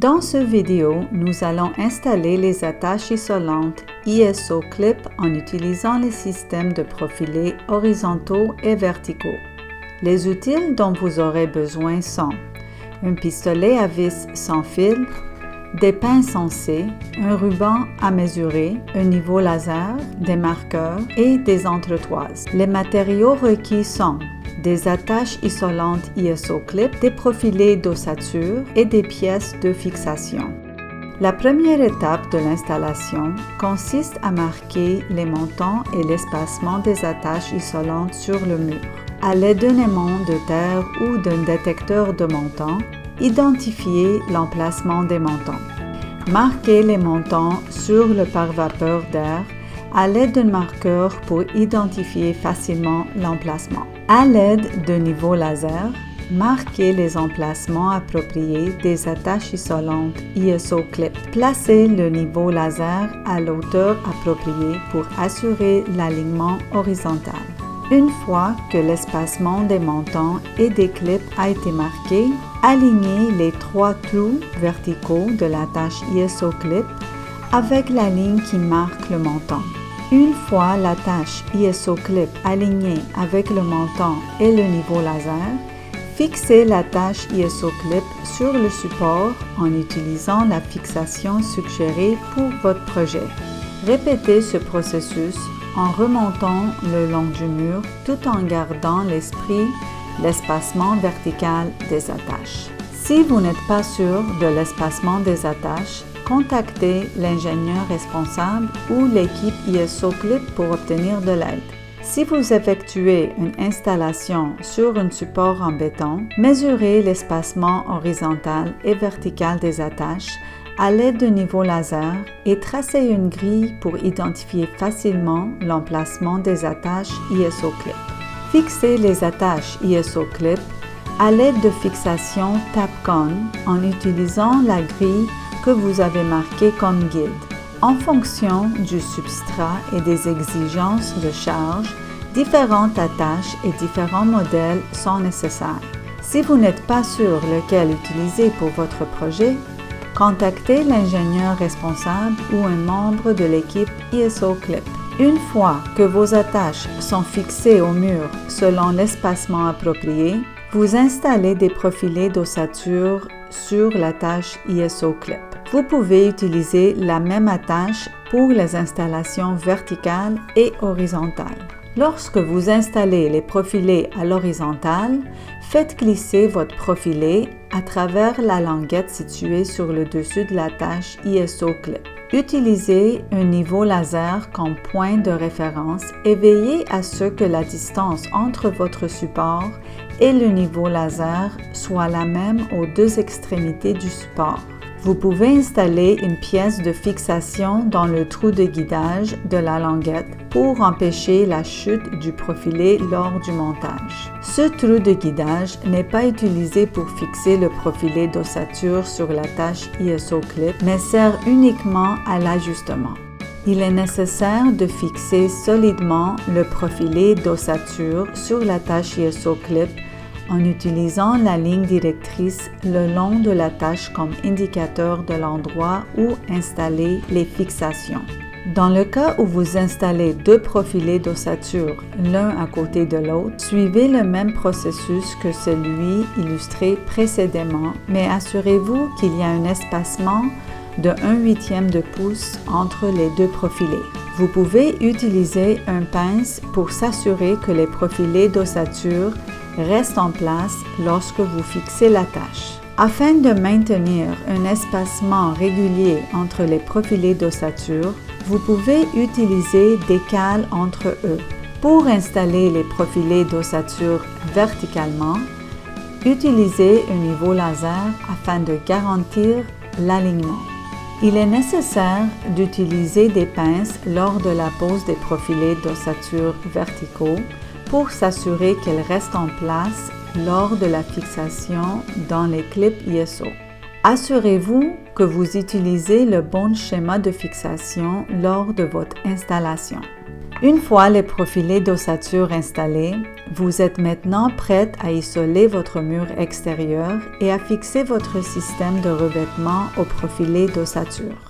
Dans cette vidéo, nous allons installer les attaches isolantes ISO Clip en utilisant les systèmes de profilés horizontaux et verticaux. Les outils dont vous aurez besoin sont un pistolet à vis sans fil, des pinces en C, un ruban à mesurer, un niveau laser, des marqueurs et des entretoises. Les matériaux requis sont des attaches isolantes ISO Clip, des profilés d'ossature et des pièces de fixation. La première étape de l'installation consiste à marquer les montants et l'espacement des attaches isolantes sur le mur. À l'aide d'un aimant de terre ou d'un détecteur de montants, identifiez l'emplacement des montants. Marquez les montants sur le pare-vapeur d'air à l'aide d'un marqueur pour identifier facilement l'emplacement. À l'aide d'un niveau laser, marquez les emplacements appropriés des attaches isolantes ISO Clip. Placez le niveau laser à l'hauteur appropriée pour assurer l'alignement horizontal. Une fois que l'espacement des montants et des clips a été marqué, alignez les 3 trous verticaux de l'attache ISO Clip avec la ligne qui marque le montant. Une fois l'attache ISO Clip alignée avec le montant et le niveau laser, fixez l'attache ISO Clip sur le support en utilisant la fixation suggérée pour votre projet. Répétez ce processus en remontant le long du mur tout en gardant l'espacement vertical des attaches. Si vous n'êtes pas sûr de l'espacement des attaches, contactez l'ingénieur responsable ou l'équipe ISO Clip pour obtenir de l'aide. Si vous effectuez une installation sur un support en béton, mesurez l'espacement horizontal et vertical des attaches à l'aide d'un niveau laser et tracez une grille pour identifier facilement l'emplacement des attaches ISO Clip. Fixez les attaches ISO Clip à l'aide de fixation Tapcon en utilisant la grille que vous avez marquée comme guide. En fonction du substrat et des exigences de charge, différentes attaches et différents modèles sont nécessaires. Si vous n'êtes pas sûr lequel utiliser pour votre projet, contactez l'ingénieur responsable ou un membre de l'équipe ISO Clip. Une fois que vos attaches sont fixées au mur selon l'espacement approprié, vous installez des profilés d'ossature sur l'attache ISO Clip. Vous pouvez utiliser la même attache pour les installations verticales et horizontales. Lorsque vous installez les profilés à l'horizontale, faites glisser votre profilé à travers la languette située sur le dessus de l'attache ISO Clip. Utilisez un niveau laser comme point de référence et veillez à ce que la distance entre votre support et le niveau laser soit la même aux deux extrémités du support. Vous pouvez installer une pièce de fixation dans le trou de guidage de la languette pour empêcher la chute du profilé lors du montage. Ce trou de guidage n'est pas utilisé pour fixer le profilé d'ossature sur l'attache ISO Clip, mais sert uniquement à l'ajustement. Il est nécessaire de fixer solidement le profilé d'ossature sur l'attache ISO Clip en utilisant la ligne directrice le long de l'attache comme indicateur de l'endroit où installer les fixations. Dans le cas où vous installez deux profilés d'ossature l'un à côté de l'autre, suivez le même processus que celui illustré précédemment, mais assurez-vous qu'il y a un espacement de 1/8 de pouce entre les deux profilés. Vous pouvez utiliser un pince pour s'assurer que les profilés d'ossature restent en place lorsque vous fixez l'attache. Afin de maintenir un espacement régulier entre les profilés d'ossature, vous pouvez utiliser des cales entre eux. Pour installer les profilés d'ossature verticalement, utilisez un niveau laser afin de garantir l'alignement. Il est nécessaire d'utiliser des pinces lors de la pose des profilés d'ossature verticaux pour s'assurer qu'elles restent en place lors de la fixation dans les clips ISO. Assurez-vous que vous utilisez le bon schéma de fixation lors de votre installation. Une fois les profilés d'ossature installés, vous êtes maintenant prête à isoler votre mur extérieur et à fixer votre système de revêtement au profilé d'ossature.